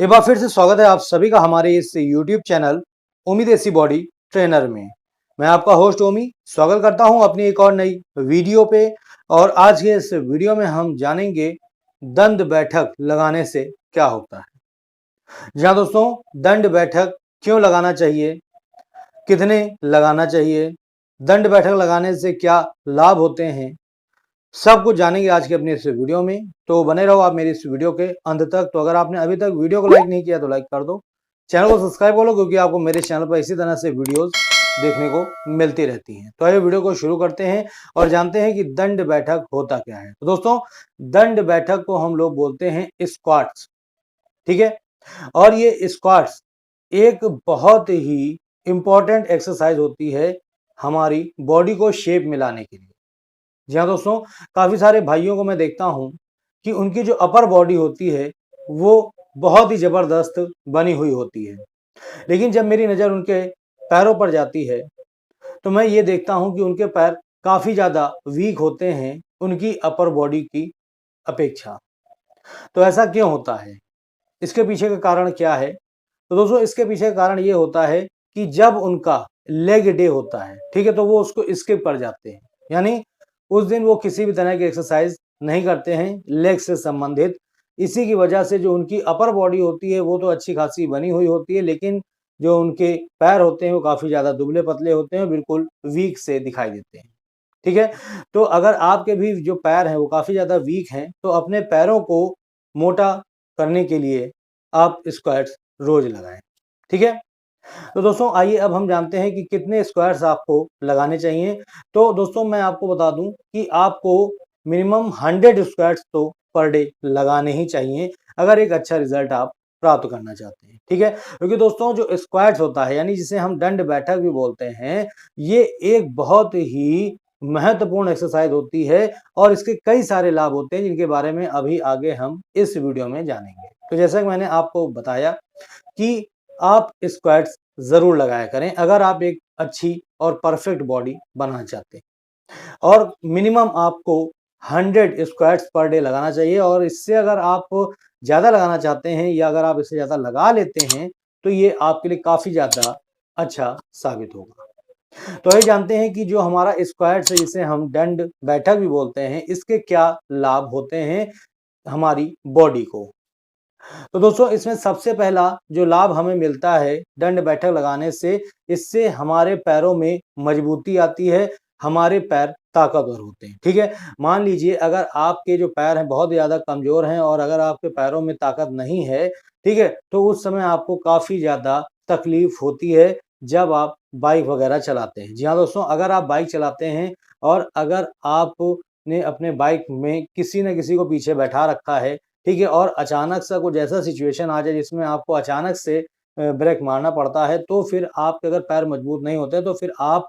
एक बार फिर से स्वागत है आप सभी का हमारे इस YouTube चैनल ओमी देसी बॉडी ट्रेनर में। मैं आपका होस्ट ओमी स्वागत करता हूं अपनी एक और नई वीडियो पे। और आज के इस वीडियो में हम जानेंगे दंड बैठक लगाने से क्या होता है। जी हाँ दोस्तों, दंड बैठक क्यों लगाना चाहिए, कितने लगाना चाहिए, दंड बैठक लगाने से क्या लाभ होते हैं, सब कुछ जानेंगे आज के अपने इस वीडियो में। तो बने रहो आप मेरी इस वीडियो के अंत तक। तो अगर आपने अभी तक वीडियो को लाइक नहीं किया तो लाइक कर दो, चैनल को सब्सक्राइब कर लो, क्योंकि आपको मेरे चैनल पर इसी तरह से वीडियोस देखने को मिलती रहती हैं। तो आइए वीडियो को शुरू करते हैं और जानते हैं कि दंड बैठक होता क्या है। तो दोस्तों, दंड बैठक को हम लोग बोलते हैं स्क्वाट्स, ठीक है। और ये स्क्वाट्स एक बहुत ही इंपॉर्टेंट एक्सरसाइज होती है हमारी बॉडी को शेप में लाने के लिए। जी हाँ दोस्तों, काफी सारे भाइयों को मैं देखता हूँ कि उनकी जो अपर बॉडी होती है वो बहुत ही जबरदस्त बनी हुई होती है, लेकिन जब मेरी नज़र उनके पैरों पर जाती है तो मैं ये देखता हूँ कि उनके पैर काफी ज्यादा वीक होते हैं उनकी अपर बॉडी की अपेक्षा। तो ऐसा क्यों होता है, इसके पीछे का कारण क्या है? तो दोस्तों, इसके पीछे का कारण ये होता है कि जब उनका लेग डे होता है, ठीक है, तो वो उसको स्किप कर जाते हैं। यानी उस दिन वो किसी भी तरह की एक्सरसाइज नहीं करते हैं लेग से संबंधित। इसी की वजह से जो उनकी अपर बॉडी होती है वो तो अच्छी खासी बनी हुई होती है, लेकिन जो उनके पैर होते हैं वो काफी ज्यादा दुबले पतले होते हैं, बिल्कुल वीक से दिखाई देते हैं, ठीक है। तो अगर आपके भी जो पैर हैं वो काफी ज्यादा वीक हैं तो अपने पैरों को मोटा करने के लिए आप स्क्वाट्स रोज लगाएं, ठीक है। तो दोस्तों, आइए अब हम जानते हैं कि कितने स्क्वाट्स आपको लगाने चाहिए। तो दोस्तों, मैं आपको बता दूं कि आपको मिनिमम 100 स्क्वाट्स तो पर डे लगाने ही चाहिए अगर एक अच्छा रिजल्ट आप प्राप्त करना चाहते हैं, ठीक है। क्योंकि दोस्तों, जो स्क्वाट्स होता है यानी जिसे हम दंड बैठक भी बोलते हैं, ये एक बहुत ही महत्वपूर्ण एक्सरसाइज होती है और इसके कई सारे लाभ होते हैं जिनके बारे में अभी आगे हम इस वीडियो में जानेंगे। तो जैसा कि मैंने आपको बताया कि आप स्क्वाट्स जरूर लगाया करें अगर आप एक अच्छी और परफेक्ट बॉडी बनाना चाहते हैं। और मिनिमम आपको 100 स्क्वाट्स पर डे लगाना चाहिए, और इससे अगर आप ज़्यादा लगाना चाहते हैं या अगर आप इससे ज़्यादा लगा लेते हैं तो ये आपके लिए काफ़ी ज़्यादा अच्छा साबित होगा। तो ये जानते हैं कि जो हमारा स्क्वाट्स है, जिसे हम दंड बैठक भी बोलते हैं, इसके क्या लाभ होते हैं हमारी बॉडी को। तो दोस्तों, इसमें सबसे पहला जो लाभ हमें मिलता है दंड बैठक लगाने से, इससे हमारे पैरों में मजबूती आती है, हमारे पैर ताकतवर होते हैं, ठीक है। मान लीजिए अगर आपके जो पैर हैं बहुत ज़्यादा कमज़ोर हैं और अगर आपके पैरों में ताकत नहीं है, ठीक है, तो उस समय आपको काफ़ी ज़्यादा तकलीफ होती है जब आप बाइक वगैरह चलाते हैं। जी हाँ दोस्तों, अगर आप बाइक चलाते हैं और अगर आपने अपने बाइक में किसी न किसी को पीछे बैठा रखा है, ठीक है, और अचानक सा कुछ ऐसा सिचुएशन आ जाए जिसमें आपको अचानक से ब्रेक मारना पड़ता है, तो फिर आपके अगर पैर मजबूत नहीं होते तो फिर आप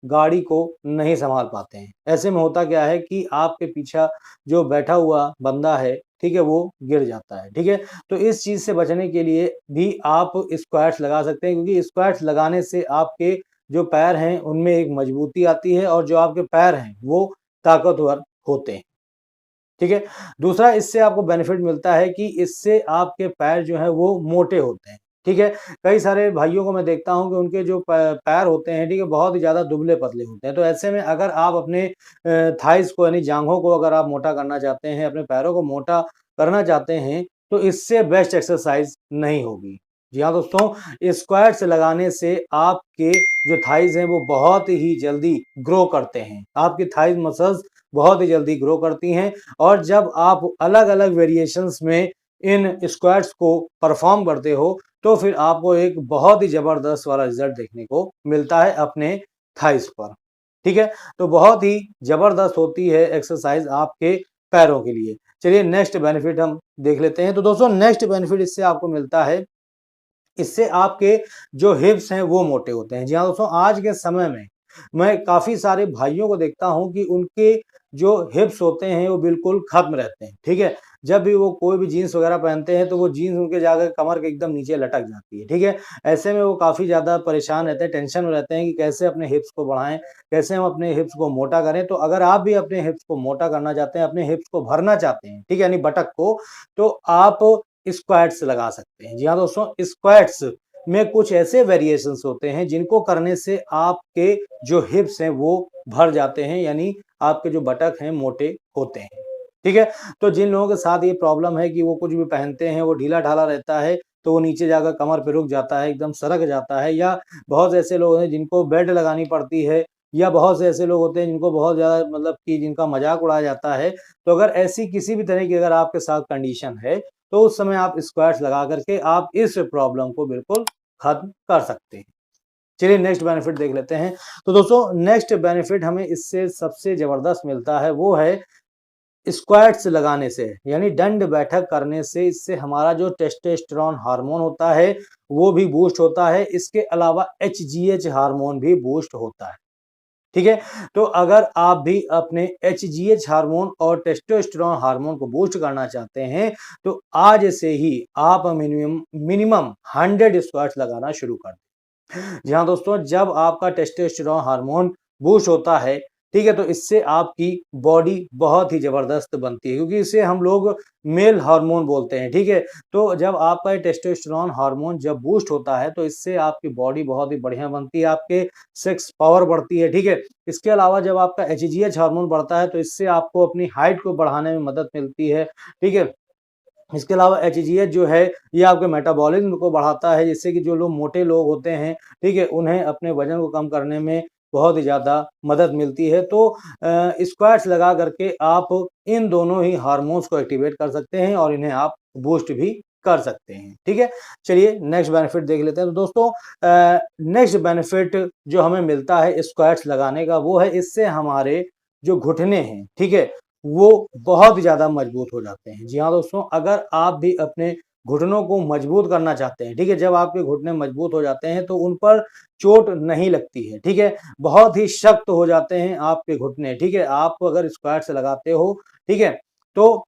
गाड़ी को नहीं संभाल पाते हैं। ऐसे में होता क्या है कि आपके पीछे जो बैठा हुआ बंदा है, ठीक है, वो गिर जाता है, ठीक है। तो इस चीज़ से बचने के लिए भी आप स्क्वाट्स लगा सकते हैं, क्योंकि स्क्वाट्स लगाने से आपके जो पैर हैं उनमें एक मजबूती आती है और जो आपके पैर हैं वो ताकतवर होते हैं, ठीक है। दूसरा, इससे आपको बेनिफिट मिलता है कि इससे आपके पैर जो हैं वो मोटे होते हैं, ठीक है। कई सारे भाइयों को मैं देखता हूं कि उनके जो पैर होते हैं, ठीक है, बहुत ही ज़्यादा दुबले पतले होते हैं। तो ऐसे में अगर आप अपने थाइस को यानी जांघों को अगर आप मोटा करना चाहते हैं, अपने पैरों को मोटा करना चाहते हैं, तो इससे बेस्ट एक्सरसाइज नहीं होगी। जी हाँ दोस्तों, स्क्वाट्स लगाने से आपके जो थाइस हैं वो बहुत ही जल्दी ग्रो करते हैं, आपकी थाइस मसल्स बहुत ही जल्दी ग्रो करती हैं। और जब आप अलग-अलग वेरिएशंस में इन स्क्वाट्स को परफॉर्म करते हो तो फिर आपको एक बहुत ही जबरदस्त वाला रिजल्ट देखने को मिलता है अपने थाइस पर, ठीक है। तो बहुत ही जबरदस्त होती है एक्सरसाइज आपके पैरों के लिए। चलिए नेक्स्ट बेनिफिट हम देख लेते हैं। तो दोस्तों, नेक्स्ट बेनिफिट इससे आपको मिलता है, इससे आपके जो हिप्स हैं वो मोटे होते हैं। जी हाँ दोस्तों, आज के समय में मैं काफ़ी सारे भाइयों को देखता हूँ कि उनके जो हिप्स होते हैं वो बिल्कुल खत्म रहते हैं, ठीक है। जब भी वो कोई भी जीन्स वगैरह पहनते हैं तो वो जीन्स उनके जाकर कमर के एकदम नीचे लटक जाती है, ठीक है। ऐसे में वो काफ़ी ज़्यादा परेशान रहते हैं, टेंशन में रहते हैं कि कैसे अपने हिप्स को बढ़ाएँ, कैसे हम अपने हिप्स को मोटा करें। तो अगर आप भी अपने हिप्स को मोटा करना चाहते हैं, अपने हिप्स को भरना चाहते हैं, ठीक है, यानी बटक को, तो आप स्क्वाट्स लगा सकते हैं। जी हाँ दोस्तों, स्क्वाट्स में कुछ ऐसे वेरिएशंस होते हैं जिनको करने से आपके जो हिप्स हैं वो भर जाते हैं, यानी आपके जो बटक हैं मोटे होते हैं। ठीक है, तो जिन लोगों के साथ ये प्रॉब्लम है कि वो कुछ भी पहनते हैं वो ढीला ढाला रहता है, तो वो नीचे जाकर कमर पे रुक जाता है, एकदम सरक जाता है, या बहुत ऐसे लोग हैं जिनको बेल्ट लगानी पड़ती है, या बहुत से ऐसे लोग होते हैं जिनको बहुत ज़्यादा मतलब कि जिनका मजाक उड़ाया जाता है। तो अगर ऐसी किसी भी तरह की अगर आपके साथ कंडीशन है, तो उस समय आप स्क्वाट्स लगा करके आप इस प्रॉब्लम को बिल्कुल खत्म कर सकते हैं। चलिए नेक्स्ट बेनिफिट देख लेते हैं। तो दोस्तों नेक्स्ट बेनिफिट हमें इससे सबसे जबरदस्त मिलता है, वो है स्क्वाट्स लगाने से, यानी दंड बैठक करने से। इससे हमारा जो टेस्टोस्टेरोन हार्मोन होता है वो भी बूस्ट होता है। इसके अलावा एचजीएच हार्मोन भी बूस्ट होता है। ठीक है, तो अगर आप भी अपने एचजीएच हार्मोन और टेस्टोस्टेरोन हार्मोन को बूस्ट करना चाहते हैं, तो आज से ही आप मिनिमम 100 स्क्वाट्स लगाना शुरू कर दें। जी हाँ दोस्तों, जब आपका टेस्टोस्टेरोन हार्मोन बूस्ट होता है, ठीक है, तो इससे आपकी बॉडी बहुत ही जबरदस्त बनती है, क्योंकि इसे हम लोग मेल हार्मोन बोलते हैं। ठीक है, तो जब आपका टेस्टोस्टेरोन हार्मोन जब बूस्ट होता है तो इससे आपकी बॉडी बहुत ही बढ़िया बनती है, आपके सेक्स पावर बढ़ती है। ठीक है, इसके अलावा जब आपका एचजीएच हार्मोन बढ़ता है तो इससे आपको अपनी हाइट को बढ़ाने में मदद मिलती है। ठीक है, इसके अलावा एचजीएच जो है ये आपके मेटाबॉलिज्म को बढ़ाता है, जिससे कि जो लोग मोटे लोग होते हैं, ठीक है, उन्हें अपने वजन को कम करने में बहुत ही ज़्यादा मदद मिलती है। तो स्क्वाट्स लगा करके आप इन दोनों ही हार्मोन्स को एक्टिवेट कर सकते हैं और इन्हें आप बूस्ट भी कर सकते हैं। ठीक है, चलिए नेक्स्ट बेनिफिट देख लेते हैं। तो दोस्तों नेक्स्ट बेनिफिट जो हमें मिलता है स्क्वाट्स लगाने का, वो है इससे हमारे जो घुटने हैं, ठीक है, वो बहुत ज़्यादा मजबूत हो जाते हैं। जी हाँ दोस्तों, अगर आप भी अपने घुटनों को मजबूत करना चाहते हैं, ठीक है, जब आपके घुटने मजबूत हो जाते हैं तो उन पर चोट नहीं लगती है। ठीक है, बहुत ही सख्त हो जाते हैं आपके घुटने। ठीक है, आप अगर स्क्वाट्स लगाते हो, ठीक है, तो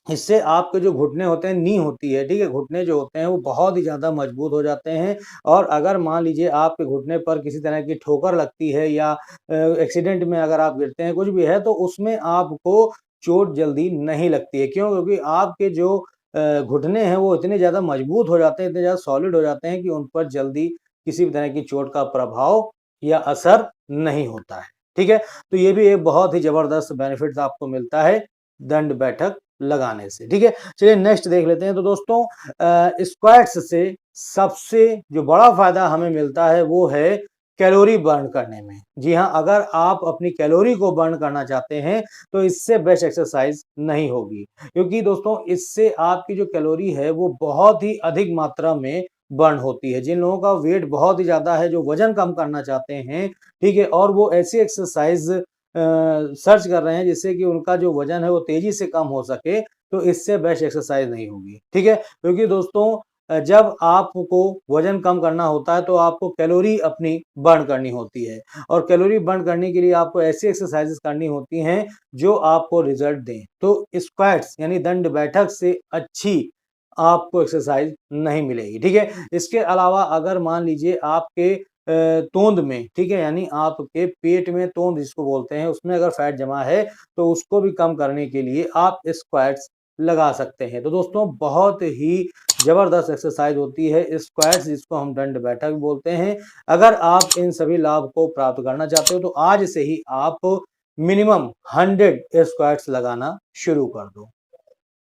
इससे आपके जो घुटने होते हैं, नी होती है, ठीक है, घुटने जो होते हैं वो बहुत ही ज़्यादा मजबूत हो जाते हैं। और अगर मान लीजिए आपके घुटने पर किसी तरह की ठोकर लगती है या एक्सीडेंट में अगर आप गिरते हैं, कुछ भी है, तो उसमें आपको चोट जल्दी नहीं लगती है। क्यों? क्योंकि आपके जो घुटने हैं वो इतने ज़्यादा मजबूत हो जाते हैं, इतने ज़्यादा सॉलिड हो जाते हैं कि उन पर जल्दी किसी भी तरह की चोट का प्रभाव या असर नहीं होता है। ठीक है? तो ये भी एक बहुत ही ज़बरदस्त बेनिफिट्स आपको मिलता है दंड बैठक लगाने से। ठीक है, चलिए नेक्स्ट देख लेते हैं। तो दोस्तों स्क्वाट्स से सबसे जो बड़ा फायदा हमें मिलता है वो है कैलोरी बर्न करने में। जी हाँ, अगर आप अपनी कैलोरी को बर्न करना चाहते हैं तो इससे बेस्ट एक्सरसाइज नहीं होगी, क्योंकि दोस्तों इससे आपकी जो कैलोरी है वो बहुत ही अधिक मात्रा में बर्न होती है। जिन लोगों का वेट बहुत ही ज्यादा है, जो वजन कम करना चाहते हैं, ठीक है, और वो ऐसी एक्सरसाइज सर्च कर रहे हैं जिससे कि उनका जो वजन है वो तेजी से कम हो सके, तो इससे बेस्ट एक्सरसाइज नहीं होगी। ठीक है, क्योंकि दोस्तों जब आपको वजन कम करना होता है तो आपको कैलोरी अपनी बर्न करनी होती है, और कैलोरी बर्न करने के लिए आपको ऐसी एक्सरसाइजेस करनी होती हैं जो आपको रिजल्ट दें। तो स्क्वाट्स यानी दंड बैठक से अच्छी आपको एक्सरसाइज नहीं मिलेगी। ठीक है, इसके अलावा अगर मान लीजिए आपके तोंद में, ठीक है, यानी आपके पेट में तोंद जिसको बोलते हैं, उसमें अगर फैट जमा है तो उसको भी कम करने के लिए आप स्क्वाट्स लगा सकते हैं। तो दोस्तों बहुत ही जबरदस्त एक्सरसाइज होती है स्क्वाट्स, जिसको हम दंड बैठक बोलते हैं। अगर आप इन सभी लाभ को प्राप्त करना चाहते हो तो आज से ही आप मिनिमम 100 स्क्वाट्स लगाना शुरू कर दो।